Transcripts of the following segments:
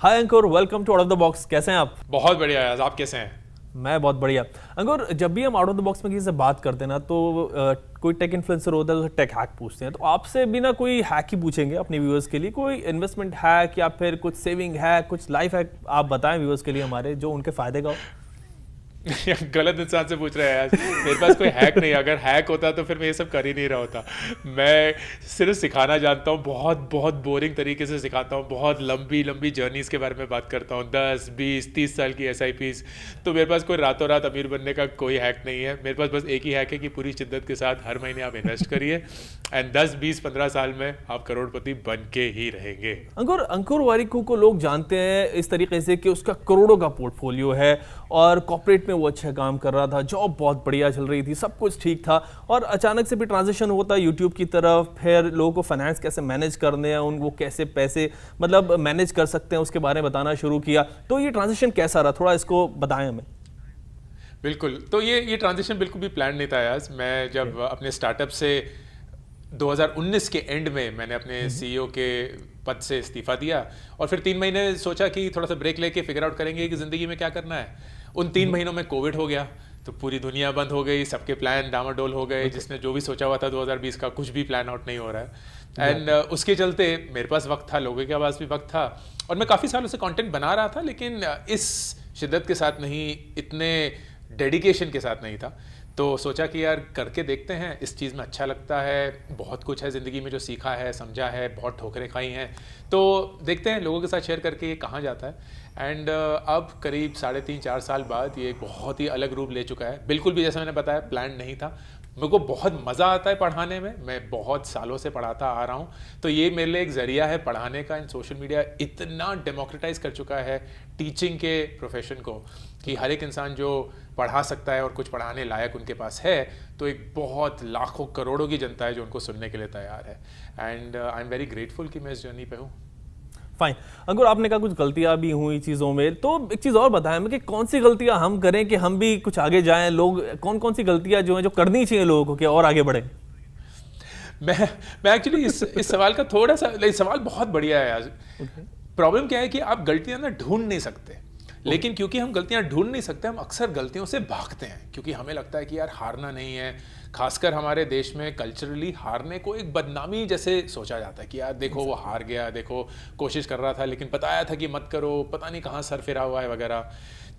Hi Ankur, welcome to out of the box. कैसे हैं आप? बहुत बढ़िया यार, आप कैसे हैं? मैं बहुत बढ़िया। अंकुर, जब भी हम आउट ऑफ द बॉक्स में किसी से बात करते हैं ना तो कोई टेक इन्फ्लुएंसर होता है तो टेक हैक पूछते हैं, तो आपसे भी ना कोई हैक ही पूछेंगे अपने व्यूअर्स के लिए। कोई इन्वेस्टमेंट हैक या फिर कुछ सेविंग हैक, कुछ लाइफ हैक आप बताएं व्यूअर्स के लिए हमारे, जो उनके फायदे का हो। गलत इंसान से पूछ रहे हैं यार। मेरे पास कोई हैक नहीं। अगर हैक होता तो फिर मैं ये सब कर ही नहीं रहा होता। मैं सिर्फ सिखाना जानता हूँ, बहुत बहुत बोरिंग तरीके से सिखाता हूँ। बहुत लंबी लंबी जर्नीज़ के बारे में बात करता हूँ, 10 20 30 साल की SIPs। तो मेरे पास कोई रातों रात अमीर बनने का कोई हैक नहीं है। मेरे पास बस एक ही हैक है कि पूरी शिद्दत के साथ हर महीने आप इन्वेस्ट करिए एंड 10 20 15 साल में आप करोड़पति बन के ही रहेंगे। अंकुर वारिकू को लोग जानते हैं इस तरीके से कि उसका करोड़ों का पोर्टफोलियो है और कॉर्पोरेट में वो अच्छा काम कर रहा था, जॉब बहुत बढ़िया चल रही थी, सब कुछ ठीक था, और अचानक से भी ट्रांजिशन होता है यूट्यूब की तरफ। फिर लोगों को फाइनेंस कैसे मैनेज करने हैं, वो कैसे पैसे मतलब मैनेज कर सकते हैं, उसके बारे में बताना शुरू किया। तो ये ट्रांजिशन कैसा रहा, थोड़ा इसको बताएं हमें। बिल्कुल, तो ये ट्रांजिशन बिल्कुल भी प्लान नहीं था यार। मैं जब अपने स्टार्टअप से 2019 के एंड में मैंने अपने CEO के पद से इस्तीफा दिया और फिर 3 महीने सोचा कि थोड़ा सा ब्रेक लेके फिगर आउट करेंगे कि ज़िंदगी में क्या करना है। उन 3 महीनों में कोविड हो गया, तो पूरी दुनिया बंद हो गई, सबके प्लान डामाडोल हो गए। जिसने जो भी सोचा हुआ था 2020 का, कुछ भी प्लान आउट नहीं हो रहा है। एंड उसके चलते मेरे पास वक्त था, लोगों के पास भी वक्त था, और मैं काफ़ी सालों से कंटेंट बना रहा था, लेकिन इस शिद्दत के साथ नहीं, इतने डेडिकेशन के साथ नहीं था। तो सोचा कि यार करके देखते हैं, इस चीज़ में अच्छा लगता है, बहुत कुछ है ज़िंदगी में जो सीखा है, समझा है, बहुत ठोकरें खाई हैं, तो देखते हैं लोगों के साथ शेयर करके ये कहाँ जाता है। एंड अब करीब 3.5-4 साल बाद ये एक बहुत ही अलग रूप ले चुका है। बिल्कुल भी जैसा मैंने बताया प्लान नहीं था। मेरे को बहुत मज़ा आता है पढ़ाने में, मैं बहुत सालों से पढ़ाता आ रहा हूँ, तो ये मेरे लिए एक ज़रिया है पढ़ाने का। इन सोशल मीडिया इतना डेमोक्रेटाइज कर चुका है टीचिंग के प्रोफेशन को कि हर एक इंसान जो पढ़ा सकता है और कुछ पढ़ाने लायक उनके पास है, तो एक बहुत लाखों करोड़ों की जनता है जो उनको सुनने के लिए तैयार है। And I am very grateful कि मैं इस जर्नी पे हूँ। फाइन। अंकुर, आपने कहा कुछ गलतियां भी हुई चीज़ों में, तो एक चीज़ और बताएं हमें कि कौन सी गलतियां हम करें कि हम भी कुछ आगे जाएं। लोग कौन कौन सी गलतियां जो हैं जो करनी चाहिए लोगों को कि और आगे बढ़े। मैं एक्चुअली इस सवाल का थोड़ा सा, सवाल बहुत बढ़िया है यार। प्रॉब्लम क्या है कि आप गलतियां ना ढूंढ नहीं सकते, लेकिन क्योंकि हम गलतियां ढूंढ नहीं सकते, हम अक्सर गलतियों से भागते हैं, क्योंकि हमें लगता है कि यार हारना नहीं है। खासकर हमारे देश में कल्चरली हारने को एक बदनामी जैसे सोचा जाता है कि यार देखो वो हार गया, देखो कोशिश कर रहा था लेकिन बताया था कि मत करो, पता नहीं कहाँ सर फिरा हुआ है वगैरह।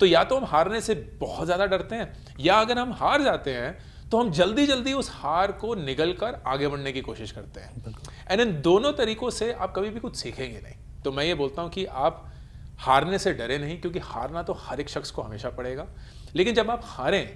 तो या तो हम हारने से बहुत ज़्यादा डरते हैं, या अगर हम हार जाते हैं तो हम जल्दी जल्दी उस हार को निगल कर आगे बढ़ने की कोशिश करते हैं। एंड इन दोनों तरीकों से आप कभी भी कुछ सीखेंगे नहीं। तो मैं ये बोलता हूँ कि आप हारने से डरे नहीं, क्योंकि हारना तो हर एक शख्स को हमेशा पड़ेगा, लेकिन जब आप हारें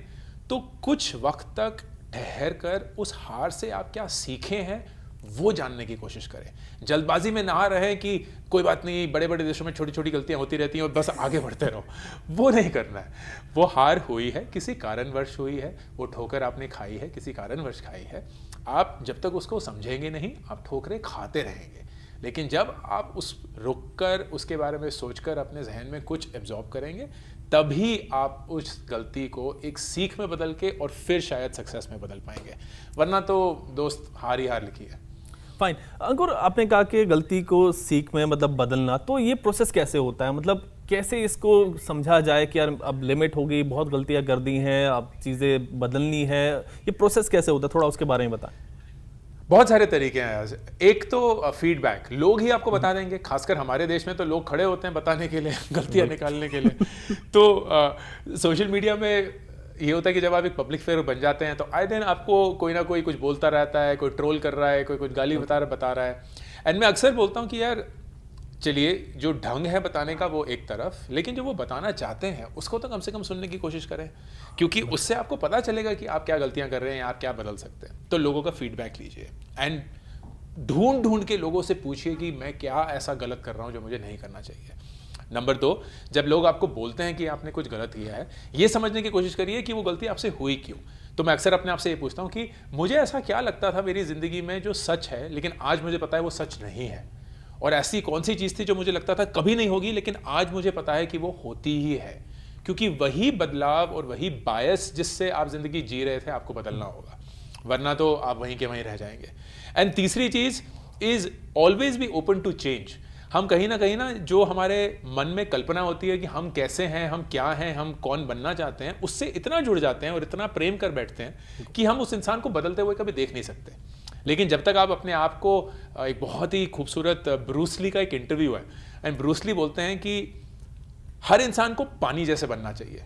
तो कुछ वक्त तक ठहर कर उस हार से आप क्या सीखे हैं वो जानने की कोशिश करें। जल्दबाजी में ना रहे कि कोई बात नहीं, बड़े बड़े देशों में छोटी छोटी गलतियां होती रहती हैं और बस आगे बढ़ते रहो, वो नहीं करना है। वो हार हुई है, किसी कारणवश हुई है, वो ठोकर आपने खाई है, किसी कारणवश खाई है। आप जब तक उसको समझेंगे नहीं, आप ठोकरें खाते रहेंगे। लेकिन जब आप उस रुक कर उसके बारे में सोचकर अपने जहन में कुछ एब्जॉर्ब करेंगे, तभी आप उस गलती को एक सीख में बदल के और फिर शायद सक्सेस में बदल पाएंगे, वरना तो दोस्त हार ही हार लिखी है। फाइन। अंकुर, आपने कहा कि गलती को सीख में मतलब बदलना, तो ये प्रोसेस कैसे होता है? मतलब कैसे इसको समझा जाए कि यार अब लिमिट हो गई, बहुत गलतियां कर दी हैं, अब चीज़ें बदलनी है, ये प्रोसेस कैसे होता है, थोड़ा उसके बारे में बताएं। बहुत सारे तरीके हैं। एक तो फीडबैक, लोग ही आपको बता देंगे। खासकर हमारे देश में तो लोग खड़े होते हैं बताने के लिए, गलतियां निकालने के लिए। तो सोशल मीडिया में ये होता है कि जब आप एक पब्लिक फिगर बन जाते हैं तो आए दिन आपको कोई ना कोई कुछ बोलता रहता है, कोई ट्रोल कर रहा है, कोई कुछ गाली बता रहा है। एंड मैं अक्सर बोलता हूँ कि यार चलिए, जो ढंग है बताने का वो एक तरफ, लेकिन जो वो बताना चाहते हैं उसको तो कम से कम सुनने की कोशिश करें, क्योंकि उससे आपको पता चलेगा कि आप क्या गलतियां कर रहे हैं, आप क्या बदल सकते हैं। तो लोगों का फीडबैक लीजिए एंड ढूंढ ढूंढ के लोगों से पूछिए कि मैं क्या ऐसा गलत कर रहा हूं जो मुझे नहीं करना चाहिए। नंबर 2, जब लोग आपको बोलते हैं कि आपने कुछ गलत किया है, ये समझने की कोशिश करिए कि वो गलती आपसे हुई क्यों। तो मैं अक्सर अपने आप से ये पूछता हूँ कि मुझे ऐसा क्या लगता था मेरी ज़िंदगी में जो सच है, लेकिन आज मुझे पता है वो सच नहीं है, और ऐसी कौन सी चीज़ थी जो मुझे लगता था कभी नहीं होगी, लेकिन आज मुझे पता है कि वो होती ही है। क्योंकि वही बदलाव और वही बायस जिससे आप ज़िंदगी जी रहे थे आपको बदलना होगा, वरना तो आप वहीं के वहीं रह जाएंगे। एंड तीसरी चीज़ is always be open to change. हम कहीं ना जो हमारे मन में कल्पना होती है कि हम कैसे हैं, हम क्या हैं, हम कौन बनना चाहते हैं, उससे इतना जुड़ जाते हैं और इतना प्रेम कर बैठते हैं कि हम उस इंसान को बदलते हुए कभी देख नहीं सकते। लेकिन जब तक आप अपने आप को, एक बहुत ही खूबसूरत ब्रूस ली का एक इंटरव्यू है, एंड ब्रूस ली बोलते हैं कि हर इंसान को पानी जैसे बनना चाहिए,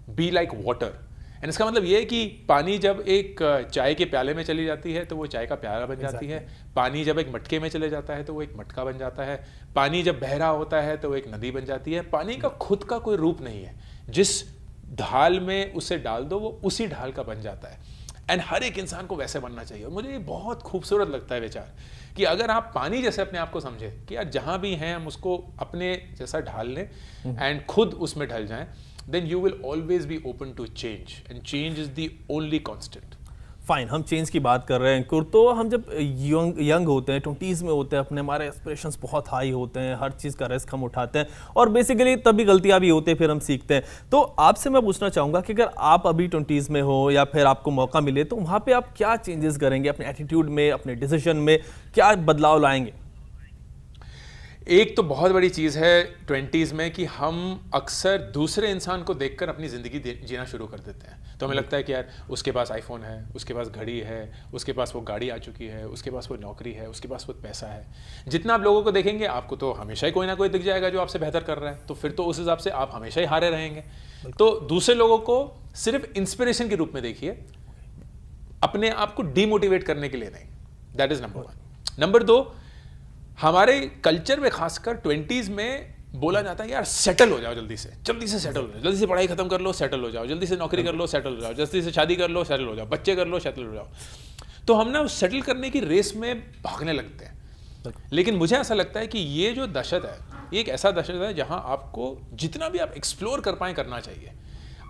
बी लाइक वाटर। एंड इसका मतलब ये है कि पानी जब एक चाय के प्याले में चली जाती है तो वो चाय का प्याला बन जाती है, पानी जब एक मटके में चले जाता है तो वो एक मटका बन जाता है, पानी जब बह रहा होता है तो वो एक नदी बन जाती है। पानी का खुद का कोई रूप नहीं है, जिस ढाल में उसे डाल दो वो उसी ढाल का बन जाता है। एंड हर एक इंसान को वैसे बनना चाहिए। और मुझे ये बहुत खूबसूरत लगता है विचार कि अगर आप पानी जैसे अपने आप को समझे कि यार जहाँ भी हैं हम उसको अपने जैसा ढाल लें एंड खुद उसमें ढल जाएं, then you will always be open to change, and change is the only constant. Fine, हम चेंज की बात कर रहे हैं अंकुर। तो हम जब यंग होते हैं, 20s में होते हैं, अपने हमारे एस्पिरेशंस बहुत हाई होते हैं, हर चीज़ का रिस्क हम उठाते हैं और बेसिकली तभी गलतियां भी होती हैं, फिर हम सीखते हैं। तो आपसे मैं पूछना चाहूँगा कि अगर आप अभी 20s में हो या फिर आपको मौका मिले तो वहाँ पे आप क्या चेंजेस करेंगे अपने एटीट्यूड में, अपने डिसीजन में, क्या बदलाव लाएंगे? एक तो बहुत बड़ी चीज़ है 20s में कि हम अक्सर दूसरे इंसान को देखकर अपनी ज़िंदगी जीना शुरू कर देते हैं। तो हमें लगता है कि यार उसके पास आईफोन है, उसके पास घड़ी है, उसके पास वो गाड़ी आ चुकी है, उसके पास वो नौकरी है, उसके पास वो पैसा है। जितना आप लोगों को देखेंगे आपको तो हमेशा ही कोई ना कोई दिख जाएगा जो आपसे बेहतर कर रहा है, तो फिर तो उस हिसाब से आप हमेशा ही हारे रहेंगे। तो दूसरे लोगों को सिर्फ इंस्पिरेशन के रूप में देखिए, अपने आप को डीमोटिवेट करने के लिए नहीं। That is number 1। नंबर 2, हमारे कल्चर में खासकर 20s में बोला जाता है यार सेटल हो जाओ, जल्दी से सेटल हो जाओ, जल्दी से पढ़ाई खत्म कर लो, सेटल हो जाओ, जल्दी से नौकरी कर लो, सेटल हो जाओ, जल्दी से शादी कर लो, सेटल हो जाओ, बच्चे कर लो, सेटल हो जाओ। तो हम ना उस सेटल करने की रेस में भागने लगते हैं। लेकिन मुझे ऐसा लगता है कि ये जो दशत है, ये एक ऐसा दशत है जहाँ आपको जितना भी आप एक्सप्लोर कर पाएँ करना चाहिए।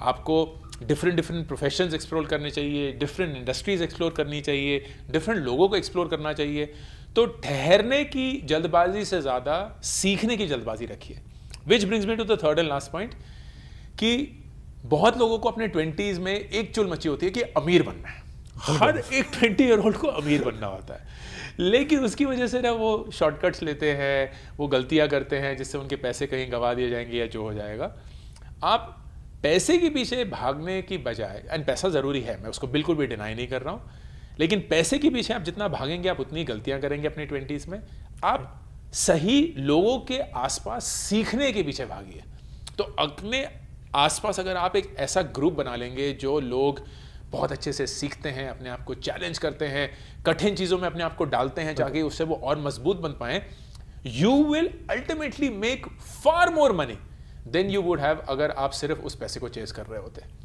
आपको डिफरेंट प्रोफेशंस एक्सप्लोर करने चाहिए, डिफरेंट इंडस्ट्रीज एक्सप्लोर करनी चाहिए, डिफरेंट लोगों को एक्सप्लोर करना चाहिए। तो ठहरने की जल्दबाजी से ज़्यादा सीखने की जल्दबाजी रखिए। Which brings me to the third and last point कि बहुत लोगों को अपने 20s में एक चुल मची होती है कि अमीर बनना है। हर एक 20 ईयर ओल्ड को अमीर बनना होता है, लेकिन उसकी वजह से ना वो शॉर्टकट्स लेते हैं, वो गलतियां करते हैं जिससे उनके पैसे कहीं गंवा दिए जाएंगे या जो हो जाएगा। आप पैसे के पीछे भागने की बजाय, एंड पैसा ज़रूरी है, मैं उसको बिल्कुल भी डिनाई नहीं कर रहा हूँ, लेकिन पैसे के पीछे आप जितना भागेंगे आप उतनी गलतियां करेंगे अपने 20s में। आप सही लोगों के आसपास सीखने के पीछे भागिए। तो अपने आसपास अगर आप एक ऐसा ग्रुप बना लेंगे जो लोग बहुत अच्छे से सीखते हैं, अपने आप को चैलेंज करते हैं, कठिन चीज़ों में अपने आप को डालते हैं ताकि उससे वो और मजबूत बन पाएँ, you will ultimately make far more money than you would have अगर आप सिर्फ उस पैसे को चेज कर रहे होते।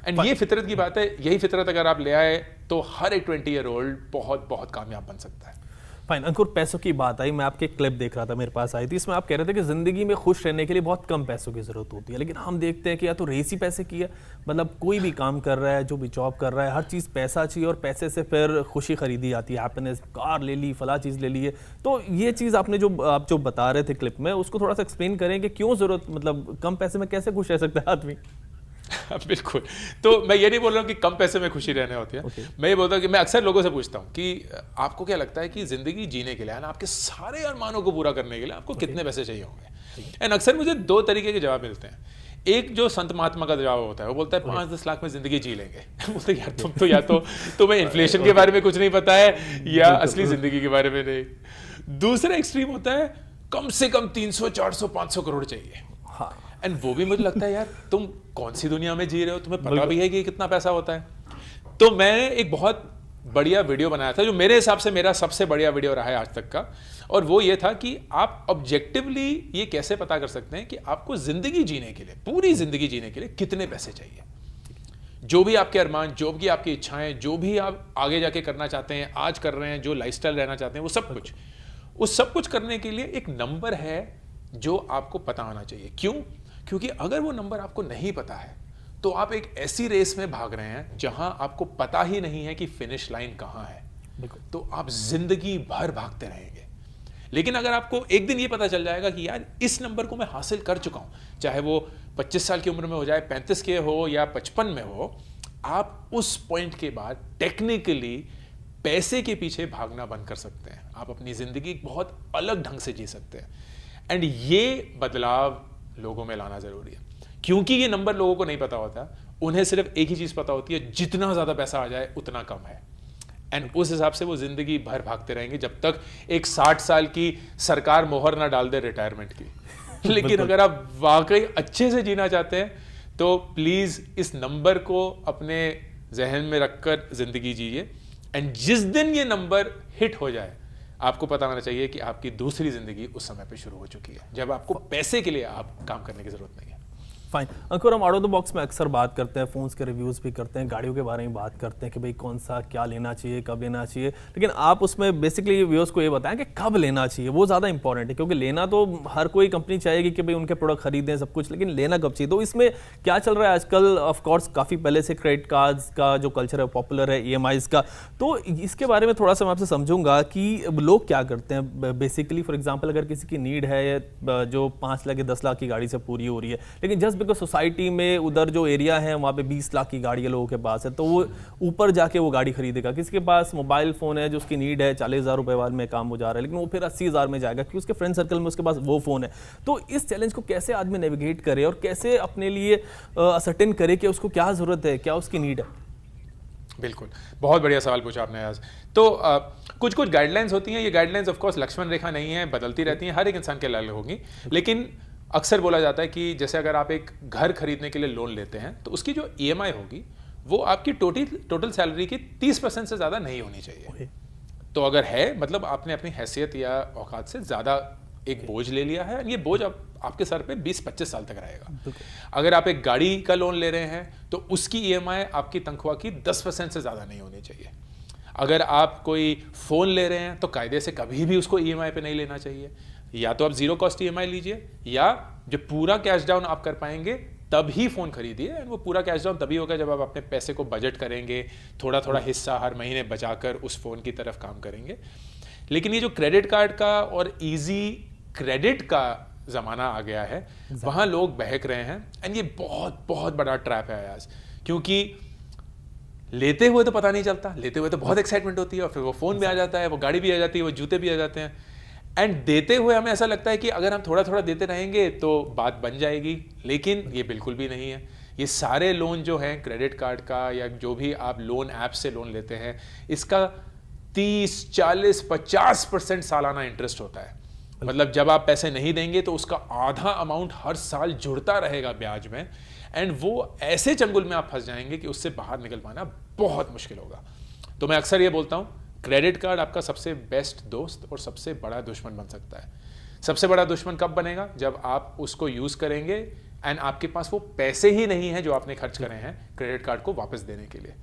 एंड ये फितरत की बात है, यही फितरत अगर आप ले आए तो हर एक 20 ईयर ओल्ड बहुत बहुत कामयाब बन सकता है। फाइन अंकुर, पैसों की बात आई, मैं आपके क्लिप देख रहा था, मेरे पास आई थी, इसमें आप कह रहे थे कि ज़िंदगी में खुश रहने के लिए बहुत कम पैसों की ज़रूरत होती है, लेकिन हम देखते हैं कि या तो रेस ही पैसे की है, मतलब कोई भी काम कर रहा है, जो भी जॉब कर रहा है, हर चीज़ पैसा चाहिए और पैसे से फिर खुशी खरीदी जाती है, हैप्पीनेस, कार ले ली, फला चीज़ ले ली है। तो ये चीज़ आपने आप जो बता रहे थे क्लिप में, उसको थोड़ा सा एक्सप्लेन करें कि क्यों ज़रूरत, मतलब कम पैसे में कैसे खुश रह सकता है आदमी? बिल्कुल। तो मैं ये नहीं बोल रहा हूँ कि कम पैसे में खुशी रहने होती है। मैं ये बोलता हूँ कि मैं अक्सर लोगों से पूछता हूँ कि आपको क्या लगता है कि ज़िंदगी जीने के लिए, आपके सारे अरमानों को पूरा करने के लिए आपको कितने पैसे चाहिए होंगे? एंड अक्सर मुझे 2 तरीके के जवाब मिलते हैं। एक जो संत महात्मा का जवाब होता है, वो बोलता है 5-10 लाख में ज़िंदगी जी लेंगे। बोलते यार तुम तो या तो तुम्हें इन्फ्लेशन के बारे में कुछ नहीं पता है या असली ज़िंदगी के बारे में नहीं। दूसरा एक्सट्रीम होता है कम से कम 300, 400, 500 करोड़ चाहिए। एंड वो भी मुझे लगता है यार तुम कौन सी दुनिया में जी रहे हो, तुम्हें पता भी है कि कितना पैसा होता है। तो मैंने एक बहुत बढ़िया वीडियो बनाया था जो मेरे हिसाब से मेरा सबसे बढ़िया वीडियो रहा है आज तक का, और वो ये था कि आप ऑब्जेक्टिवली ये कैसे पता कर सकते हैं कि आपको ज़िंदगी जीने के लिए, पूरी ज़िंदगी जीने के लिए कितने पैसे चाहिए। जो भी आपके अरमान, जो भी आपकी इच्छाएं, जो भी आप आगे जाके करना चाहते हैं, आज कर रहे हैं, जो लाइफस्टाइल रहना चाहते हैं, वो सब कुछ, उस सब कुछ करने के लिए एक नंबर है जो आपको पता होना चाहिए। क्यों? क्योंकि अगर वो नंबर आपको नहीं पता है तो आप एक ऐसी रेस में भाग रहे हैं जहां आपको पता ही नहीं है कि फिनिश लाइन कहां है। तो आप जिंदगी भर भागते रहेंगे। लेकिन अगर आपको एक दिन ये पता चल जाएगा कि यार इस नंबर को मैं हासिल कर चुका हूं, चाहे वो 25 साल की उम्र में हो जाए, 35 के हो या 55 में हो, आप उस पॉइंट के बाद टेक्निकली पैसे के पीछे भागना बंद कर सकते हैं। आप अपनी जिंदगी बहुत अलग ढंग से जी सकते हैं। एंड ये बदलाव लोगों में लाना जरूरी है, क्योंकि ये नंबर लोगों को नहीं पता होता, उन्हें सिर्फ एक ही चीज पता होती है, जितना ज्यादा पैसा आ जाए उतना कम है। एंड उस हिसाब से वो जिंदगी भर भागते रहेंगे जब तक एक 60 साल की सरकार मोहर ना डाल दे रिटायरमेंट की। लेकिन अगर आप वाकई अच्छे से जीना चाहते हैं तो प्लीज इस नंबर को अपने जहन में रखकर जिंदगी जीजिए। एंड जिस दिन ये नंबर हिट हो जाए, आपको पता होना चाहिए कि आपकी दूसरी जिंदगी उस समय पे शुरू हो चुकी है, जब आपको पैसे के लिए आप काम करने की जरूरत नहीं है। फाइन अंकुर, हम आउट ऑफ द बॉक्स में अक्सर बात करते हैं, फोन्स के रिव्यूज़ भी करते हैं, गाड़ियों के बारे में बात करते हैं कि भाई कौन सा क्या लेना चाहिए, कब लेना चाहिए, लेकिन आप उसमें बेसिकली व्यूअर्स को ये बताएं कि कब लेना चाहिए, वो ज़्यादा इंपॉर्टेंट है, क्योंकि लेना तो हर कोई कंपनी चाहेगी कि भाई उनके प्रोडक्ट खरीदें सब कुछ, लेकिन लेना कब चाहिए। तो इसमें क्या चल रहा है आजकल? ऑफकोर्स काफ़ी पहले से क्रेडिट कार्ड्स का जो कल्चर है पॉपुलर है, EMIs का, तो इसके बारे में थोड़ा सा मैं आपसे समझूंगा कि लोग क्या करते हैं बेसिकली। फॉर एग्जाम्पल अगर किसी की नीड है जो 5 लाख या 10 लाख की गाड़ी से पूरी हो रही है, लेकिन जस्ट बिकॉज सोसाइटी में उधर जो एरिया है वहाँ पे 20 लाख की गाड़ी लोगों के पास है, तो वो ऊपर जाके वो गाड़ी खरीदेगा। किसी के पास मोबाइल फोन है जो उसकी नीड है 40,000 रुपए वाले में काम हो जा रहा है, लेकिन वो फिर 80,000 में जाएगा क्योंकि उसके फ्रेंड सर्कल में उसके पास वो फोन है। तो इस चैलेंज को कैसे आदमी नेविगेट करे और कैसे अपने लिए असर्टेन करे कि उसको क्या जरूरत है, क्या उसकी नीड है? बिल्कुल, बहुत बढ़िया सवाल पूछा आपने आज। तो कुछ कुछ गाइडलाइंस होती हैं, ये गाइडलाइंस ऑफ कोर्स लक्ष्मण रेखा नहीं है, बदलती रहती हैं, हर एक इंसान के अलग होंगी। लेकिन अक्सर बोला जाता है कि जैसे अगर आप एक घर खरीदने के लिए लोन लेते हैं तो उसकी जो EMI होगी वो आपकी टोटल सैलरी की 30% से ज़्यादा नहीं होनी चाहिए। तो अगर है, मतलब आपने अपनी हैसियत या औकात से ज़्यादा एक बोझ ले लिया है, ये बोझ आपके सर पे 20-25 साल तक रहेगा। अगर आप एक गाड़ी का लोन ले रहे हैं तो उसकी EMI आपकी तनख्वाह की 10% से ज़्यादा नहीं होनी चाहिए। अगर आप कोई फ़ोन ले रहे हैं तो कायदे से कभी भी उसको EMI पे नहीं लेना चाहिए। या तो आप जीरो कॉस्ट EMI लीजिए, या जो पूरा कैश डाउन आप कर पाएंगे तभी फ़ोन खरीदिए। एंड वो पूरा कैश डाउन तभी होगा जब आप अपने पैसे को बजट करेंगे, थोड़ा थोड़ा हिस्सा हर महीने बचाकर उस फ़ोन की तरफ काम करेंगे। लेकिन ये जो क्रेडिट कार्ड का और ईजी क्रेडिट का ज़माना आ गया है, वहाँ लोग बहक रहे हैं। एंड ये बहुत बहुत बड़ा ट्रैप है आज, क्योंकि लेते हुए तो पता नहीं चलता, लेते हुए तो बहुत एक्साइटमेंट होती है, और फिर वो फ़ोन भी आ जाता है, वो गाड़ी भी आ जाती है, वो जूते भी आ जाते हैं। एंड देते हुए हमें ऐसा लगता है कि अगर हम थोड़ा थोड़ा देते रहेंगे तो बात बन जाएगी, लेकिन ये बिल्कुल भी नहीं है। ये सारे लोन जो हैं क्रेडिट कार्ड का या जो भी आप लोन ऐप से लोन लेते हैं, इसका 30, 40, 50% सालाना इंटरेस्ट होता है। मतलब जब आप पैसे नहीं देंगे तो उसका आधा अमाउंट हर साल जुड़ता रहेगा ब्याज में। एंड वो ऐसे चंगुल में आप फंस जाएंगे कि उससे बाहर निकल पाना बहुत मुश्किल होगा। तो मैं अक्सर ये बोलता हूँ, क्रेडिट कार्ड आपका सबसे बेस्ट दोस्त और सबसे बड़ा दुश्मन बन सकता है। सबसे बड़ा दुश्मन कब बनेगा? जब आप उसको यूज़ करेंगे एंड आपके पास वो पैसे ही नहीं है जो आपने खर्च करे हैं क्रेडिट कार्ड को वापस देने के लिए।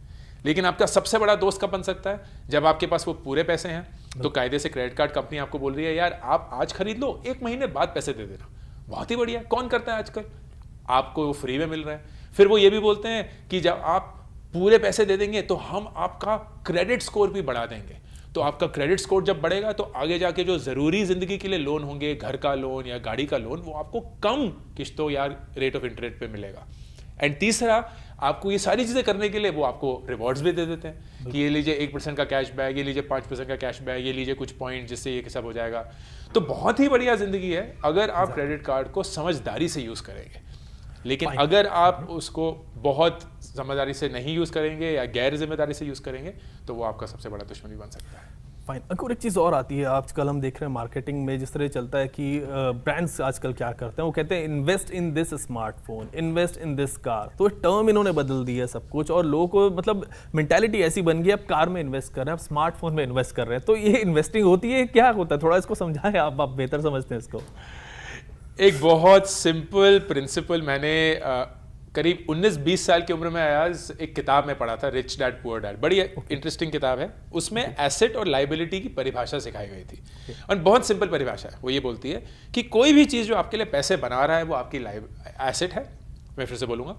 लेकिन आपका सबसे बड़ा दोस्त कब बन सकता है? जब आपके पास वो पूरे पैसे हैं। तो कायदे से क्रेडिट कार्ड कंपनी आपको बोल रही है, यार आप आज खरीद लो, 1 महीने बाद पैसे दे देना। बहुत ही बढ़िया, कौन करता है आजकल? आपको वो फ्री में मिल रहा है। फिर वो ये भी बोलते हैं कि जब आप पूरे पैसे दे देंगे तो हम आपका क्रेडिट स्कोर भी बढ़ा देंगे। तो आपका क्रेडिट स्कोर जब बढ़ेगा तो आगे जाके जो ज़रूरी ज़िंदगी के लिए लोन होंगे, घर का लोन या गाड़ी का लोन, वो आपको कम किस्तों या रेट ऑफ इंटरेस्ट पे मिलेगा। एंड तीसरा, आपको ये सारी चीज़ें करने के लिए वो आपको रिवॉर्ड्स भी दे देते हैं कि ये लीजिए 1% का कैश बैक, ये लीजिए 5% का कैश बैक, ये लीजिए कुछ पॉइंट, जिससे ये सब हो जाएगा। तो बहुत ही बढ़िया ज़िंदगी है अगर आप क्रेडिट कार्ड को समझदारी से यूज़ करेंगे। लेकिन अगर आप उसको बहुत समझदारी से नहीं यूज़ करेंगे या गैर जिम्मेदारी से यूज़ करेंगे तो वो आपका सबसे बड़ा दुश्मन भी बन सकता है। फाइन अंकुर, एक चीज़ और आती है आजकल, हम देख रहे हैं मार्केटिंग में जिस तरह चलता है कि ब्रांड्स आजकल क्या करते हैं, वो कहते हैं invest in this smartphone, invest in this car. तो टर्म इन्होंने बदल दी है सब कुछ, और लोगों को मतलब मेंटालिटी ऐसी बन गई, अब कार में इन्वेस्ट कर रहे हैं, अब स्मार्टफोन में इन्वेस्ट कर रहे हैं। तो ये इन्वेस्टिंग होती है, क्या होता है? थोड़ा इसको समझाएं, आप बेहतर समझते हैं इसको। एक बहुत सिंपल प्रिंसिपल मैंने करीब 19-20 साल की उम्र में आज एक किताब में पढ़ा था, रिच डैड पुअर डैड। बड़ी इंटरेस्टिंग किताब है। उसमें एसेट और लाइबिलिटी की परिभाषा सिखाई गई थी, और बहुत सिंपल परिभाषा है। वो ये बोलती है कि कोई भी चीज़ जो आपके लिए पैसे बना रहा है वो आपकी एसेट है। मैं फिर से बोलूँगा,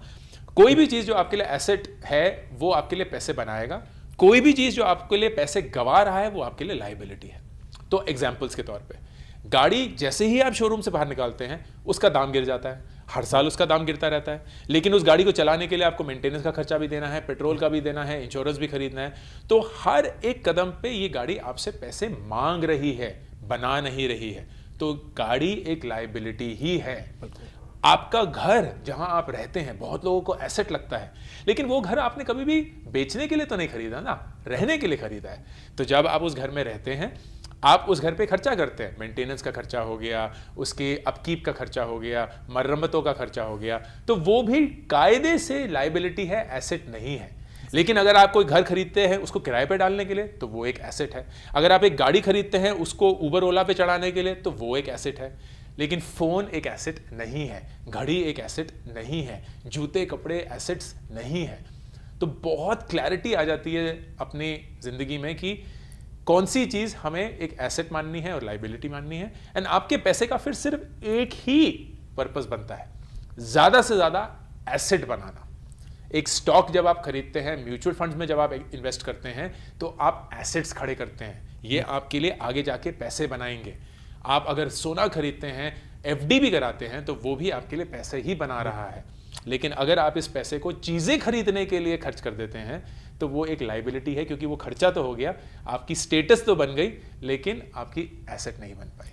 कोई भी चीज़ जो आपके लिए एसेट है वो आपके लिए पैसे बनाएगा। कोई भी चीज़ जो आपके लिए पैसे गंवा रहा है वो आपके लिए लाइबिलिटी है। तो एग्जाम्पल्स के तौर पर, गाड़ी जैसे ही आप शोरूम से बाहर निकालते हैं उसका दाम गिर जाता है, हर साल उसका दाम गिरता रहता है। लेकिन उस गाड़ी को चलाने के लिए आपको मेंटेनेंस का खर्चा भी देना है, पेट्रोल का भी देना है, इंश्योरेंस भी खरीदना है। तो हर एक कदम पे ये गाड़ी आपसे पैसे मांग रही है, बना नहीं रही है। तो गाड़ी एक लाइबिलिटी ही है। आपका घर जहां आप रहते हैं, बहुत लोगों को एसेट लगता है, लेकिन वो घर आपने कभी भी बेचने के लिए तो नहीं खरीदा ना, रहने के लिए खरीदा है। तो जब आप उस घर में रहते हैं, आप उस घर पे खर्चा करते हैं, मेंटेनेंस का खर्चा हो गया, उसके अपकीप का खर्चा हो गया, मरम्मतों का खर्चा हो गया, तो वो भी कायदे से लाइबिलिटी है, एसेट नहीं है। लेकिन अगर आप कोई घर खरीदते हैं उसको किराए पे डालने के लिए, तो वो एक एसेट है। अगर आप एक गाड़ी खरीदते हैं उसको उबर ओला पे चढ़ाने के लिए, तो वो एक एसेट है। लेकिन फोन एक एसेट नहीं है, घड़ी एक एसेट नहीं है, जूते कपड़े एसेट्स नहीं है। तो बहुत क्लैरिटी आ जाती है अपनी जिंदगी में कि कौन सी चीज हमें एक एसेट माननी है और लाइबिलिटी माननी है। एंड आपके पैसे का फिर सिर्फ एक ही पर्पस बनता है, ज्यादा से ज्यादा एसेट बनाना। एक स्टॉक जब आप खरीदते हैं, म्यूचुअल फंड्स में जब आप इन्वेस्ट करते हैं, तो आप एसेट्स खड़े करते हैं, ये आपके लिए आगे जाके पैसे बनाएंगे। आप अगर सोना खरीदते हैं, एफडी भी कराते हैं, तो वो भी आपके लिए पैसे ही बना रहा है। लेकिन अगर आप इस पैसे को चीजें खरीदने के लिए खर्च कर देते हैं, तो वो एक लाइबिलिटी है, क्योंकि वो खर्चा तो हो गया, आपकी स्टेटस तो बन गई, लेकिन आपकी एसेट नहीं बन पाई।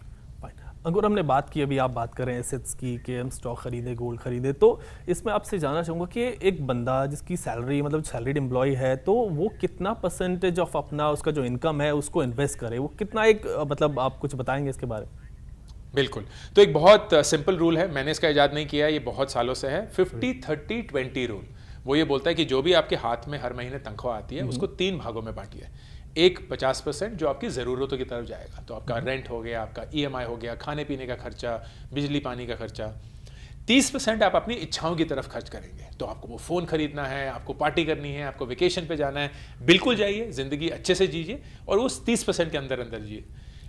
अंकुर, हमने बात की, अभी आप बात करें एसेट्स की कि हम स्टॉक खरीदे, गोल्ड खरीदे, तो इसमें आपसे जानना चाहूँगा कि एक बंदा जिसकी सैलरी मतलब सैलरीड एम्प्लॉय है, तो वो कितना परसेंटेज ऑफ अपना उसका जो इनकम है उसको इन्वेस्ट करे, वो कितना एक मतलब आप कुछ बताएंगे इसके बारे में? बिल्कुल। तो एक बहुत सिंपल रूल है, मैंने इसका इजाद नहीं किया, ये बहुत सालों से है, 50-30-20 रूल। वो ये बोलता है कि जो भी आपके हाथ में हर महीने तनख्वाह आती है, उसको 3 भागों में बांटिए। एक 50% जो आपकी ज़रूरतों की तरफ जाएगा, तो आपका रेंट हो गया, आपका EMI हो गया, खाने पीने का खर्चा, बिजली पानी का खर्चा। 30% आप अपनी इच्छाओं की तरफ खर्च करेंगे, तो आपको वो फ़ोन खरीदना है, आपको पार्टी करनी है, आपको वेकेशन पे जाना है, बिल्कुल जाइए, ज़िंदगी अच्छे से जीजिए और उस 30% के अंदर अंदर जिए।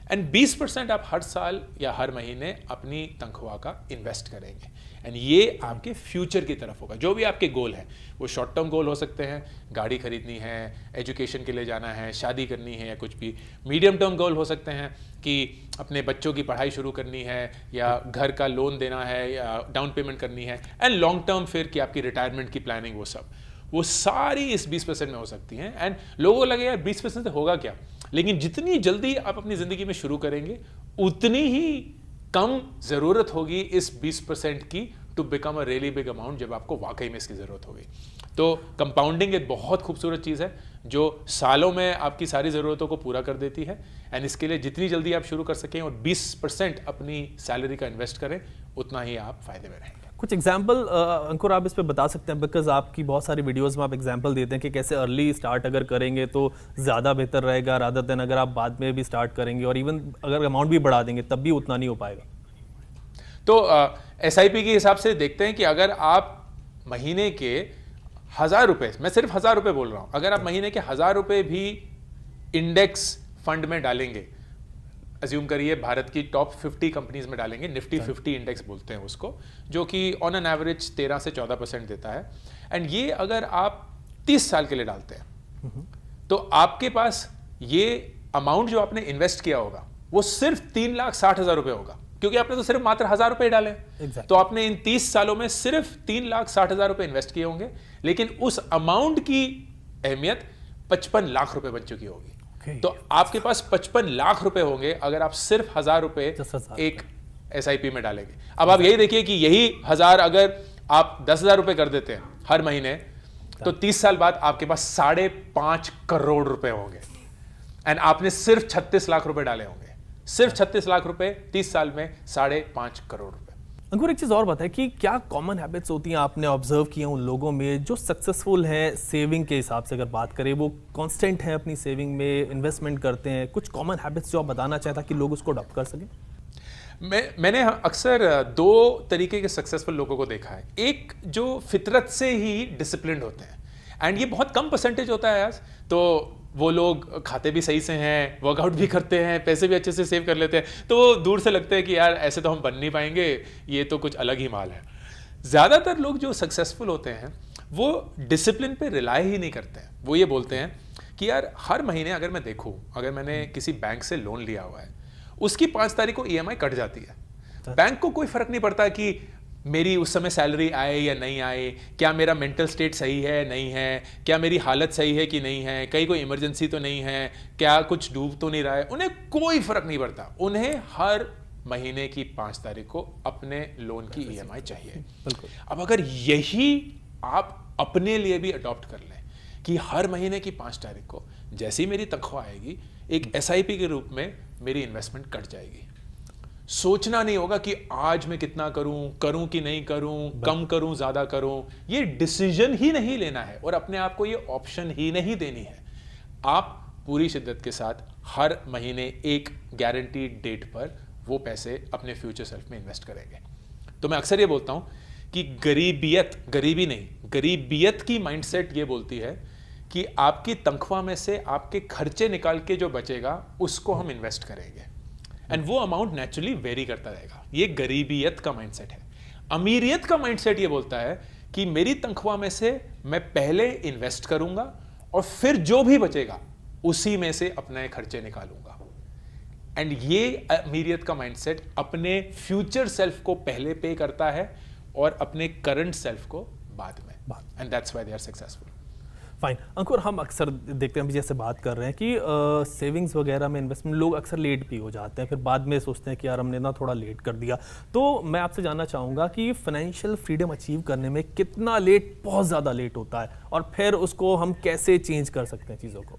एंड 20% आप हर साल या हर महीने अपनी तनख्वाह का इन्वेस्ट करेंगे। एंड ये आपके फ्यूचर की तरफ होगा। जो भी आपके गोल हैं, वो शॉर्ट टर्म गोल हो सकते हैं, गाड़ी खरीदनी है, एजुकेशन के लिए जाना है, शादी करनी है, या कुछ भी। मीडियम टर्म गोल हो सकते हैं कि अपने बच्चों की पढ़ाई शुरू करनी है, या घर का लोन देना है, या डाउन पेमेंट करनी है। एंड लॉन्ग टर्म फिर कि आपकी रिटायरमेंट की प्लानिंग, वो सारी इस 20% में हो सकती हैं। एंड लोगों को लगे यार 20% से होगा क्या, लेकिन जितनी जल्दी आप अपनी ज़िंदगी में शुरू करेंगे, उतनी ही कम ज़रूरत होगी इस 20% की to become a really big amount, जब आपको वाकई में इसकी ज़रूरत होगी। तो कंपाउंडिंग एक बहुत खूबसूरत चीज़ है जो सालों में आपकी सारी ज़रूरतों को पूरा कर देती है। एंड इसके लिए जितनी जल्दी आप शुरू कर सकें और 20% अपनी सैलरी का इन्वेस्ट करें, उतना ही आप फ़ायदे में रहेंगे। कुछ एग्जाम्पल अंकुर आप इस पे बता सकते हैं, बिकॉज आपकी बहुत सारी वीडियोस में आप एग्जाम्पल देते हैं कि कैसे अर्ली स्टार्ट अगर करेंगे तो ज़्यादा बेहतर रहेगा, रादर देन अगर आप बाद में भी स्टार्ट करेंगे और इवन अगर अमाउंट भी बढ़ा देंगे तब भी उतना नहीं हो पाएगा। तो SIP के हिसाब से देखते हैं कि अगर आप महीने के 1000 रुपये, मैं सिर्फ 1000 रुपये बोल रहा हूँ, अगर आप महीने के 1000 रुपये भी इंडेक्स फंड में डालेंगे, अज्यूम करिए भारत की टॉप 50 कंपनीज में डालेंगे, निफ्टी 50 इंडेक्स बोलते हैं उसको, जो कि ऑन एन एवरेज 13 से 14% देता है। एंड ये अगर आप 30 साल के लिए डालते हैं, तो आपके पास ये अमाउंट जो आपने इन्वेस्ट किया होगा वो सिर्फ 3,60,000 रुपये होगा, क्योंकि आपने तो सिर्फ मात्र 1000 रुपये डाले। तो आपने इन 30 सालों में सिर्फ 3,60,000 रुपये इन्वेस्ट किए होंगे, लेकिन उस अमाउंट की अहमियत 55 लाख रुपए बन चुकी होगी। तो आपके पास 55 लाख रुपए होंगे अगर आप सिर्फ 1000 रुपए एक SIP में डालेंगे। अब आप यही देखिए कि यही 1000 अगर आप 10,000 रुपए कर देते हैं हर महीने, तो 30 साल बाद आपके पास 5.5 करोड़ रुपए होंगे। एंड आपने सिर्फ 36 लाख रुपए डाले होंगे, सिर्फ 36 लाख रुपए 30 साल में 5.5 करोड़ रुपए। अंकुर, एक चीज़ और बताएं कि क्या कॉमन हैबिट्स होती हैं आपने ऑब्जर्व किए उन लोगों में जो सक्सेसफुल हैं सेविंग के हिसाब से, अगर बात करें वो कांस्टेंट हैं अपनी सेविंग में, इन्वेस्टमेंट करते हैं, कुछ कॉमन हैबिट्स जो आप बताना चाहता कि लोग उसको अडॉप्ट कर सकें? मैंने अक्सर 2 तरीके के सक्सेसफुल लोगों को देखा है। एक जो फितरत से ही डिसिप्लिन्ड होते हैं, एंड ये बहुत कम परसेंटेज होता है यार। तो वो लोग खाते भी सही से हैं, वर्कआउट भी करते हैं, पैसे भी अच्छे से सेव कर लेते हैं, तो वो दूर से लगते हैं कि यार ऐसे तो हम बन नहीं पाएंगे, ये तो कुछ अलग ही माल है। ज़्यादातर लोग जो सक्सेसफुल होते हैं वो डिसिप्लिन पे रिलाई ही नहीं करते हैं। वो ये बोलते हैं कि यार हर महीने अगर मैं देखूं, अगर मैंने किसी बैंक से लोन लिया हुआ है, उसकी 5 तारीख को EMI कट जाती है। बैंक को कोई फर्क नहीं पड़ता कि मेरी उस समय सैलरी आए या नहीं आए, क्या मेरा मेंटल स्टेट सही है नहीं है, क्या मेरी हालत सही है कि नहीं है, कहीं कोई इमरजेंसी तो नहीं है, क्या कुछ डूब तो नहीं रहा है। उन्हें कोई फर्क नहीं पड़ता। उन्हें हर महीने की 5 तारीख को अपने लोन की ईएमआई चाहिए। बिल्कुल। अब अगर यही आप अपने लिए भी अडॉप्ट कर लें कि हर महीने की 5 तारीख को जैसे ही मेरी तनख्वाह आएगी एक एसआईपी के रूप में मेरी इन्वेस्टमेंट कट जाएगी। सोचना नहीं होगा कि आज मैं कितना करूं कि नहीं करूं, कम करूं, ज्यादा करूं, ये डिसीजन ही नहीं लेना है और अपने आप को ये ऑप्शन ही नहीं देनी है। आप पूरी शिद्दत के साथ हर महीने एक गारंटीड डेट पर वो पैसे अपने फ्यूचर सेल्फ में इन्वेस्ट करेंगे। तो मैं अक्सर ये बोलता हूं कि गरीबी नहीं, गरीबियत की माइंडसेट ये बोलती है कि आपकी तनख्वाह में से आपके खर्चे निकाल के जो बचेगा उसको हम इन्वेस्ट करेंगे एंड वो अमाउंट नेचुरली वेरी करता रहेगा। ये गरीबियत का माइंडसेट है। अमीरियत का माइंडसेट ये बोलता है कि मेरी तनख्वाह में से मैं पहले इन्वेस्ट करूंगा और फिर जो भी बचेगा उसी में से अपने खर्चे निकालूंगा। एंड ये अमीरियत का माइंडसेट अपने फ्यूचर सेल्फ को पहले पे करता है और अपने करंट सेल्फ को बाद में, and that's why they are successful. Fine Ankur, हम अक्सर देखते हैं, अभी जैसे बात कर रहे हैं कि सेविंग्स वगैरह में इन्वेस्टमेंट लोग अक्सर लेट भी हो जाते हैं, फिर बाद में सोचते हैं कि यार हमने ना थोड़ा लेट कर दिया। तो मैं आपसे जानना चाहूँगा कि फाइनेंशियल फ्रीडम अचीव करने में कितना लेट बहुत ज़्यादा लेट होता है और फिर उसको हम कैसे चेंज कर सकते हैं चीज़ों को?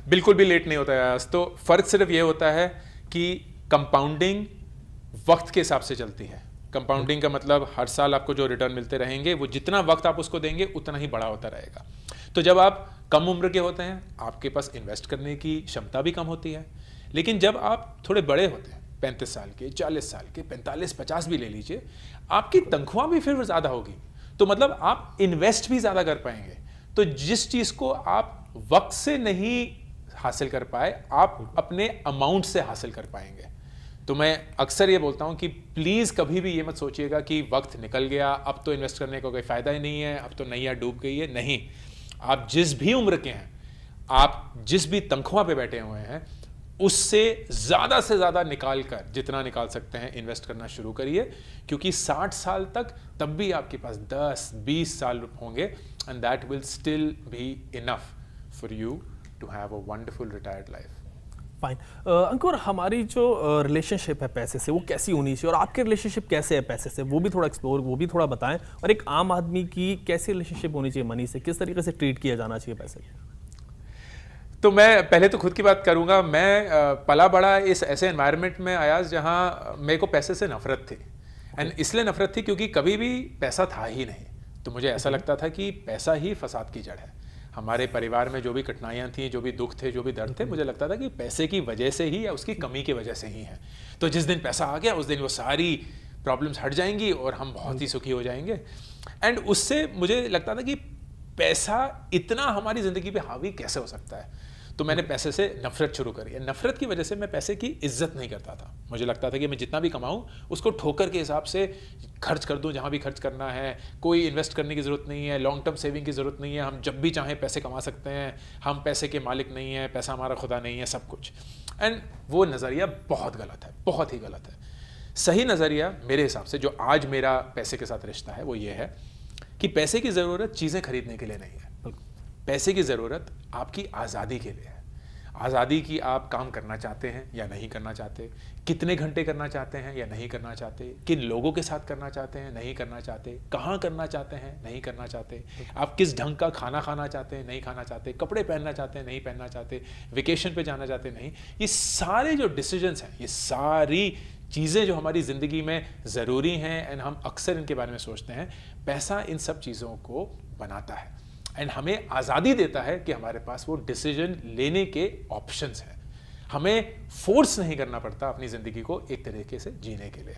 बिल्कुल भी लेट नहीं होता है। तो फर्क सिर्फ ये होता है कि कंपाउंडिंग वक्त के हिसाब से चलती है। कंपाउंडिंग का मतलब हर साल आपको जो रिटर्न मिलते रहेंगे वो जितना वक्त आप उसको देंगे उतना ही बड़ा होता रहेगा। तो जब आप कम उम्र के होते हैं आपके पास इन्वेस्ट करने की क्षमता भी कम होती है, लेकिन जब आप थोड़े बड़े होते हैं 35 साल के, 40 साल के, 45-50 भी ले लीजिए, आपकी तनख्वाह भी फिर ज़्यादा होगी, तो मतलब आप इन्वेस्ट भी ज़्यादा कर पाएंगे। तो जिस चीज़ को आप वक्त से नहीं हासिल कर पाए आप अपने अमाउंट से हासिल कर पाएंगे। तो मैं अक्सर ये बोलता हूं कि प्लीज़ कभी भी ये मत सोचिएगा कि वक्त निकल गया, अब तो इन्वेस्ट करने का कोई फ़ायदा ही नहीं है, अब तो नैया डूब गई है। नहीं, आप जिस भी उम्र के हैं, आप जिस भी तनख्वाह पे बैठे हुए हैं, उससे ज़्यादा से ज़्यादा निकाल कर, जितना निकाल सकते हैं इन्वेस्ट करना शुरू करिए, क्योंकि 60 साल तक तब भी आपके पास 10-20 साल होंगे and that will still be enough for you to have a wonderful retired life. Fine Ankur, हमारी जो रिलेशनशिप है पैसे से वो कैसी होनी चाहिए और आपके रिलेशनशिप कैसे है पैसे से, वो भी थोड़ा एक्सप्लोर, वो भी थोड़ा बताएं। और एक आम आदमी की कैसी रिलेशनशिप होनी चाहिए मनी से, किस तरीके से ट्रीट किया जाना चाहिए पैसे को? तो मैं पहले तो खुद की बात करूंगा। मैं पला बड़ा इस ऐसे एनवायरनमेंट में आया जहां मेरे को पैसे से नफरत थी। एंड इसलिए नफरत थी क्योंकि कभी भी पैसा था ही नहीं। तो मुझे ऐसा लगता था कि पैसा ही फसाद की जड़ है। हमारे परिवार में जो भी कठिनाइयाँ थी, जो भी दुख थे, जो भी दर्द थे, मुझे लगता था कि पैसे की वजह से ही या उसकी कमी की वजह से ही है। तो जिस दिन पैसा आ गया उस दिन वो सारी प्रॉब्लम्स हट जाएंगी और हम बहुत ही सुखी हो जाएंगे। एंड उससे मुझे लगता था कि पैसा इतना हमारी ज़िंदगी पे हावी कैसे हो सकता है। तो मैंने पैसे से नफरत शुरू करी है। नफरत की वजह से मैं पैसे की इज्जत नहीं करता था। मुझे लगता था कि मैं जितना भी कमाऊं उसको ठोकर के हिसाब से खर्च कर दूं, जहां भी खर्च करना है। कोई इन्वेस्ट करने की ज़रूरत नहीं है, लॉन्ग टर्म सेविंग की ज़रूरत नहीं है। हम जब भी चाहें पैसे कमा सकते हैं, हम पैसे के मालिक नहीं हैं, पैसा हमारा खुदा नहीं है, सब कुछ। एंड वो नज़रिया बहुत गलत है, बहुत ही गलत है। सही नज़रिया मेरे हिसाब से जो आज मेरा पैसे के साथ रिश्ता है वो ये है कि पैसे की ज़रूरत चीज़ें खरीदने के लिए नहीं है। पैसे की ज़रूरत आपकी आज़ादी के लिए है। आज़ादी की आप काम करना चाहते हैं या नहीं करना चाहते, कितने घंटे करना चाहते हैं या नहीं करना चाहते, किन लोगों के साथ करना चाहते हैं, नहीं करना चाहते, कहाँ करना चाहते हैं, नहीं करना चाहते, आप किस ढंग का खाना खाना चाहते हैं, नहीं खाना चाहते, कपड़े पहनना चाहते हैं, नहीं पहनना चाहते, वेकेशन पे जाना चाहते नहीं। ये सारे जो डिसीजंस हैं, ये सारी चीज़ें जो हमारी ज़िंदगी में ज़रूरी हैं एंड हम अक्सर इनके बारे में सोचते हैं, पैसा इन सब चीज़ों को बनाता है एंड हमें आज़ादी देता है कि हमारे पास वो डिसीजन लेने के ऑप्शंस हैं। हमें फोर्स नहीं करना पड़ता अपनी ज़िंदगी को एक तरीके से जीने के लिए।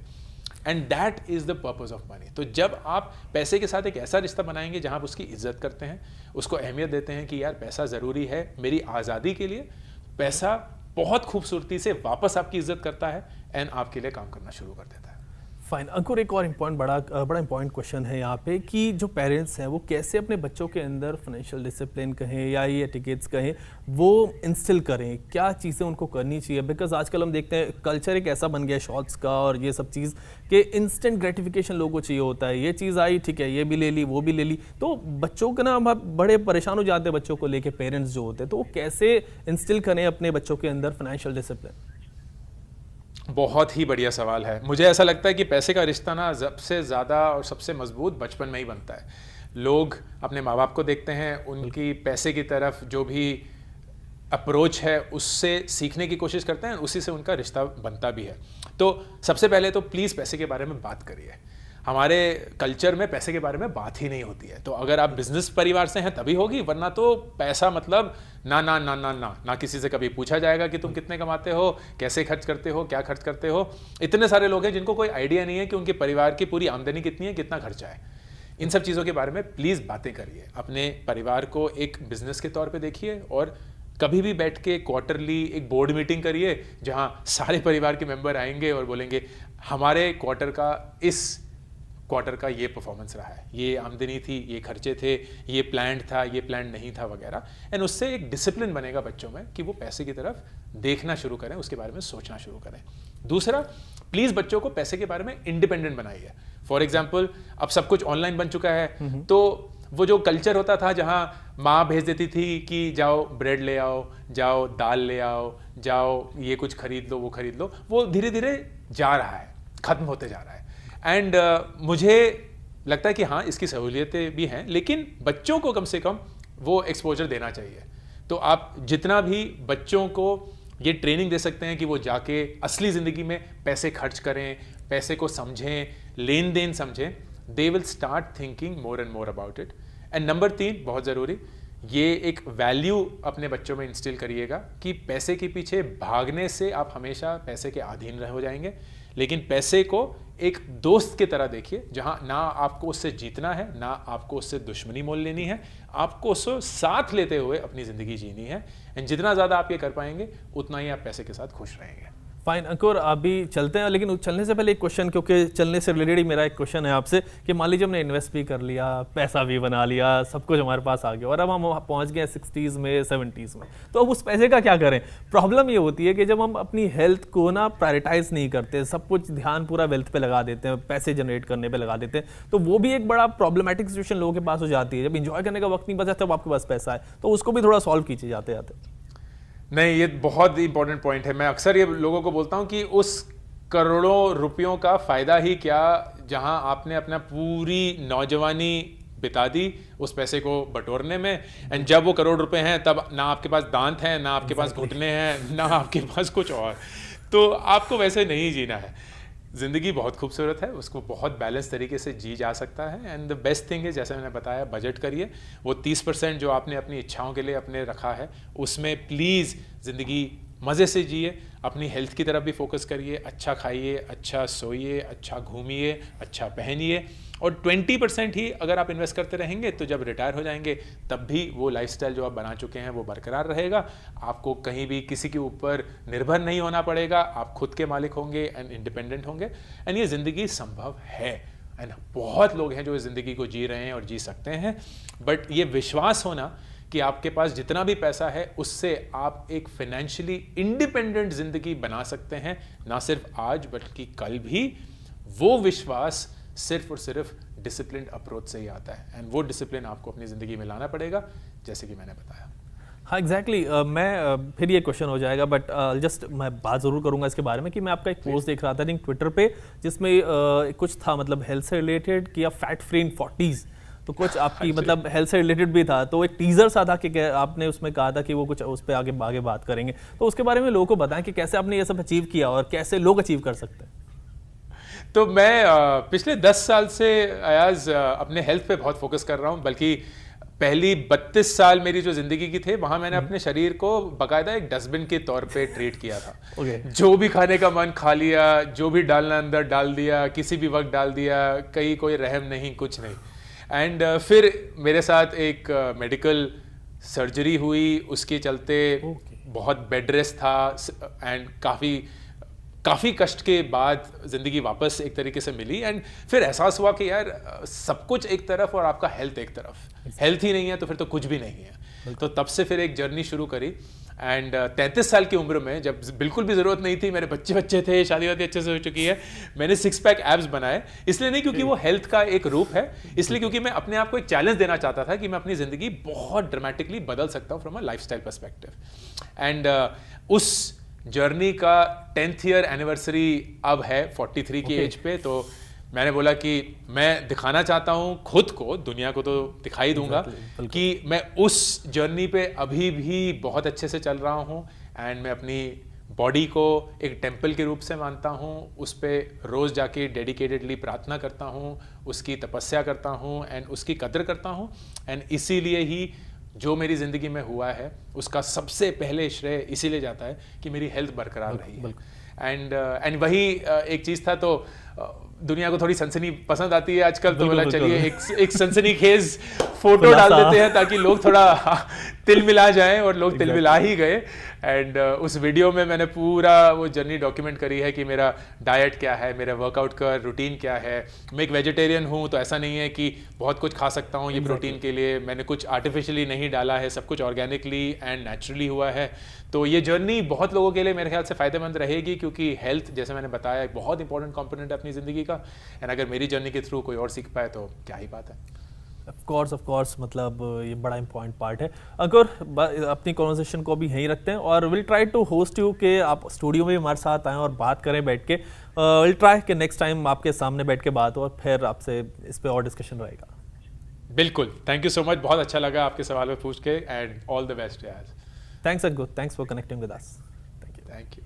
And that is the purpose of money. तो जब आप पैसे के साथ एक ऐसा रिश्ता बनाएंगे जहां आप उसकी इज्जत करते हैं, उसको अहमियत देते हैं कि यार पैसा ज़रूरी है मेरी आज़ादी के लिए, पैसा बहुत खूबसूरती से वापस आपकी इज्जत करता है एंड आपके लिए काम करना शुरू कर देता है। फाइन अंकुर, एक और बड़ा इंपॉर्टेंट क्वेश्चन है यहाँ पे कि जो पेरेंट्स हैं वो कैसे अपने बच्चों के अंदर फाइनेंशियल डिसिप्लिन कहें या ये एटिकेट्स कहें वो इंस्टिल करें, क्या चीज़ें उनको करनी चाहिए। बिकॉज आजकल हम देखते हैं कल्चर एक ऐसा बन गया है शॉर्ट्स का और ये सब चीज़ कि इंस्टेंट ग्रेटिफिकेशन लोगों को चाहिए होता है। ये चीज़ आई, ठीक है, ये भी ले ली, वो भी ले ली, तो बच्चों के ना बड़े परेशान हो जाते हैं बच्चों को लेके पेरेंट्स जो होते हैं। तो वो कैसे इंस्टिल करें अपने बच्चों के अंदर फाइनेंशियल डिसिप्लिन? बहुत ही बढ़िया सवाल है। मुझे ऐसा लगता है कि पैसे का रिश्ता ना सबसे ज़्यादा और सबसे मजबूत बचपन में ही बनता है। लोग अपने माँ बाप को देखते हैं, उनकी पैसे की तरफ जो भी अप्रोच है उससे सीखने की कोशिश करते हैं, उसी से उनका रिश्ता बनता भी है। तो सबसे पहले तो प्लीज़ पैसे के बारे में बात करिए। हमारे कल्चर में पैसे के बारे में बात ही नहीं होती है। तो अगर आप बिजनेस परिवार से हैं तभी होगी, वरना तो पैसा मतलब ना ना ना ना ना ना किसी से कभी पूछा जाएगा कि तुम कितने कमाते हो, कैसे खर्च करते हो, क्या खर्च करते हो। इतने सारे लोग हैं जिनको कोई आइडिया नहीं है कि उनके परिवार की पूरी आमदनी कितनी है, कितना खर्चा है। इन सब चीज़ों के बारे में प्लीज़ बातें करिए। अपने परिवार को एक बिजनेस के तौर पर देखिए और कभी भी बैठ के क्वार्टरली एक बोर्ड मीटिंग करिए जहां सारे परिवार के मेंबर आएंगे और बोलेंगे हमारे क्वार्टर का इस क्वार्टर का ये परफॉर्मेंस रहा है, ये आमदनी थी, ये खर्चे थे, ये प्लान था, ये प्लान नहीं था वगैरह। एंड उससे एक डिसिप्लिन बनेगा बच्चों में कि वो पैसे की तरफ देखना शुरू करें, उसके बारे में सोचना शुरू करें। दूसरा, प्लीज़ बच्चों को पैसे के बारे में इंडिपेंडेंट बनाइए। फॉर एग्जाम्पल, अब सब कुछ ऑनलाइन बन चुका है, तो वो जो कल्चर होता था जहाँ माँ भेज देती थी कि जाओ ब्रेड ले आओ, जाओ दाल ले आओ, जाओ ये कुछ खरीद लो, वो खरीद लो, वो धीरे धीरे जा रहा है, ख़त्म होते जा रहा है। एंड मुझे लगता है कि हाँ, इसकी सहूलियतें भी हैं, लेकिन बच्चों को कम से कम वो एक्सपोजर देना चाहिए। तो आप जितना भी बच्चों को ये ट्रेनिंग दे सकते हैं कि वो जाके असली ज़िंदगी में पैसे खर्च करें, पैसे को समझें, लेन देन समझें, they will start thinking more and more about it. And number 3, बहुत ज़रूरी, ये एक वैल्यू अपने बच्चों में इंस्टिल करिएगा कि पैसे के पीछे भागने से आप हमेशा पैसे के अधीन हो जाएंगे, लेकिन पैसे को एक दोस्त की तरह देखिए, जहां ना आपको उससे जीतना है, ना आपको उससे दुश्मनी मोल लेनी है, आपको उसको साथ लेते हुए अपनी ज़िंदगी जीनी है। एंड जितना ज़्यादा आप ये कर पाएंगे उतना ही आप पैसे के साथ खुश रहेंगे। फाइन अंकुर, अभी चलते हैं, लेकिन चलने से पहले एक क्वेश्चन, क्योंकि चलने से रिलेटेड ही मेरा एक क्वेश्चन है आपसे कि मान लीजिए हमने इन्वेस्ट भी कर लिया, पैसा भी बना लिया, सब कुछ हमारे पास आ गया और अब हम पहुंच गए 60s में 70s में, तो अब उस पैसे का क्या करें? प्रॉब्लम ये होती है कि जब हम अपनी हेल्थ को ना प्रायोरिटाइज नहीं करते, सब कुछ ध्यान पूरा वेल्थ पे लगा देते हैं, पैसे जनरेट करने पे लगा देते हैं, तो वो भी एक बड़ा प्रॉब्लमेटिक सिचुएशन लोगों के पास हो जाती है। जब इंजॉय करने का वक्त नहीं बचा तब आपके पास पैसा है, तो उसको भी थोड़ा सॉल्व कीजिए जाते जाते। नहीं, ये बहुत इंपॉर्टेंट पॉइंट है। मैं अक्सर ये लोगों को बोलता हूँ कि उस करोड़ों रुपयों का फ़ायदा ही क्या जहां आपने अपना पूरी नौजवानी बिता दी उस पैसे को बटोरने में। एंड जब वो करोड़ रुपए हैं तब ना आपके पास दांत हैं, ना आपके पास घुटने हैं, ना आपके पास कुछ और। तो आपको वैसे नहीं जीना है। ज़िंदगी बहुत खूबसूरत है, उसको बहुत बैलेंस तरीके से जी जा सकता है। एंड द बेस्ट थिंग है, जैसे मैंने बताया, बजट करिए। वो 30% जो आपने अपनी इच्छाओं के लिए अपने रखा है उसमें प्लीज़ ज़िंदगी मज़े से जिए। अपनी हेल्थ की तरफ भी फोकस करिए, अच्छा खाइए, अच्छा सोइए, अच्छा घूमिए, अच्छा पहनिए। और 20% ही अगर आप इन्वेस्ट करते रहेंगे तो जब रिटायर हो जाएंगे तब भी वो लाइफस्टाइल जो आप बना चुके हैं वो बरकरार रहेगा। आपको कहीं भी किसी के ऊपर निर्भर नहीं होना पड़ेगा, आप खुद के मालिक होंगे एंड इंडिपेंडेंट होंगे। एंड ये ज़िंदगी संभव है। एंड बहुत लोग हैं जो इस ज़िंदगी को जी रहे हैं और जी सकते हैं। बट ये विश्वास होना कि आपके पास जितना भी पैसा है उससे आप एक फाइनेंशियली इंडिपेंडेंट ज़िंदगी बना सकते हैं, ना सिर्फ आज बल्कि कल भी। वो विश्वास सिर्फ और सिर्फ डिसिप्लिन अप्रोच से ही आता है। एंड वो डिसिप्लिन आपको अपनी ज़िंदगी में लाना पड़ेगा, जैसे कि मैंने बताया। हाँ एग्जैक्टली मैं फिर ये क्वेश्चन हो जाएगा, बट जस्ट मैं बात ज़रूर करूंगा इसके बारे में कि मैं आपका एक पोस्ट देख रहा था थिंक ट्विटर पे, जिसमें कुछ था मतलब हेल्थ से रिलेटेड कि फैट फ्री इन 40s, तो कुछ आपकी मतलब हेल्थ से रिलेटेड भी था। तो एक टीजर सा था कि आपने उसमें कहा था कि वो कुछ उस पर आगे बात करेंगे, तो उसके बारे में लोगों को बताएं कि कैसे आपने ये सब अचीव किया और कैसे लोग अचीव कर सकते हैं। तो मैं पिछले 10 साल से अयाज अपने हेल्थ पे बहुत फोकस कर रहा हूँ। बल्कि पहली 32 साल मेरी जो ज़िंदगी की थे वहाँ मैंने अपने शरीर को बाकायदा एक डस्टबिन के तौर पे ट्रीट किया था। जो भी खाने का मन खा लिया, जो भी डालना अंदर डाल दिया, किसी भी वक्त डाल दिया, कहीं कोई रहम नहीं, कुछ नहीं। एंड फिर मेरे साथ एक मेडिकल सर्जरी हुई, उसके चलते बहुत बेड रेस्ट था एंड काफ़ी कष्ट के बाद ज़िंदगी वापस एक तरीके से मिली। एंड फिर एहसास हुआ कि यार सब कुछ एक तरफ और आपका हेल्थ एक तरफ। हेल्थ ही नहीं है तो फिर तो कुछ भी नहीं है। तो तब से फिर एक जर्नी शुरू करी। एंड 33 साल की उम्र में, जब बिल्कुल भी ज़रूरत नहीं थी, मेरे बच्चे थे, शादी वादी अच्छे से हो चुकी है, मैंने 6 पैक एब्स बनाए। इसलिए नहीं क्योंकि वो हेल्थ का एक रूप है, इसलिए क्योंकि मैं अपने आप को एक चैलेंज देना चाहता था कि मैं अपनी ज़िंदगी बहुत ड्रामेटिकली बदल सकता हूँ from a lifestyle perspective. And उस जर्नी का 10th ईयर एनिवर्सरी अब है 43 की एज पे, तो मैंने बोला कि मैं दिखाना चाहता हूँ खुद को, दुनिया को तो दिखाई दूंगा कि मैं उस जर्नी पे अभी भी बहुत अच्छे से चल रहा हूँ। एंड मैं अपनी बॉडी को एक टेम्पल के रूप से मानता हूँ, उस पर रोज़ जाके डेडिकेटेडली प्रार्थना करता हूँ, उसकी तपस्या करता हूँ एंड उसकी कदर करता हूँ। एंड इसीलिए ही जो मेरी ज़िंदगी में हुआ है उसका सबसे पहले श्रेय इसीलिए जाता है कि मेरी हेल्थ बरकरार रही है। एंड वही एक चीज़ था, तो दुनिया को थोड़ी सनसनी पसंद आती है आजकल, तो बोला चलिए एक सनसनीखेज फोटो डाल देते हैं ताकि लोग थोड़ा तिल मिला जाएं, और लोग तिल मिला ही गए। एंड उस वीडियो में मैंने पूरा वो जर्नी डॉक्यूमेंट करी है कि मेरा डाइट क्या है, मेरा वर्कआउट का रूटीन क्या है। मैं एक वेजिटेरियन हूँ, तो ऐसा नहीं है कि बहुत कुछ खा सकता हूँ ये प्रोटीन के लिए। मैंने कुछ आर्टिफिशियली नहीं डाला है, सब कुछ ऑर्गेनिकली एंड नेचुरली हुआ है। तो ये जर्नी बहुत लोगों के लिए मेरे ख्याल से फ़ायदेमंद रहेगी, क्योंकि हेल्थ जैसे मैंने बताया एक बहुत इंपॉर्टेंट कंपोनेंट है अपनी ज़िंदगी का। एंड अगर मेरी जर्नी के थ्रू कोई और सीख पाए तो क्या ही बात है। ऑफ कोर्स मतलब ये बड़ा इंपॉर्टेंट पार्ट है। अगर अपनी कॉन्वर्सेशन को भी यहीं रखते हैं और will try to host you कि आप स्टूडियो में हमारे साथ आएँ और बात करें बैठ के। विल ट्राई कि नेक्स्ट टाइम आपके सामने बैठ के बात हो और फिर आपसे इस पे और डिस्कशन रहेगा। बिल्कुल, थैंक यू सो मच, बहुत अच्छा लगा आपके सवाल पे पूछ के, एंड ऑल द बेस्ट यार। Thanks Ankur, thanks for connecting with us. Thank you.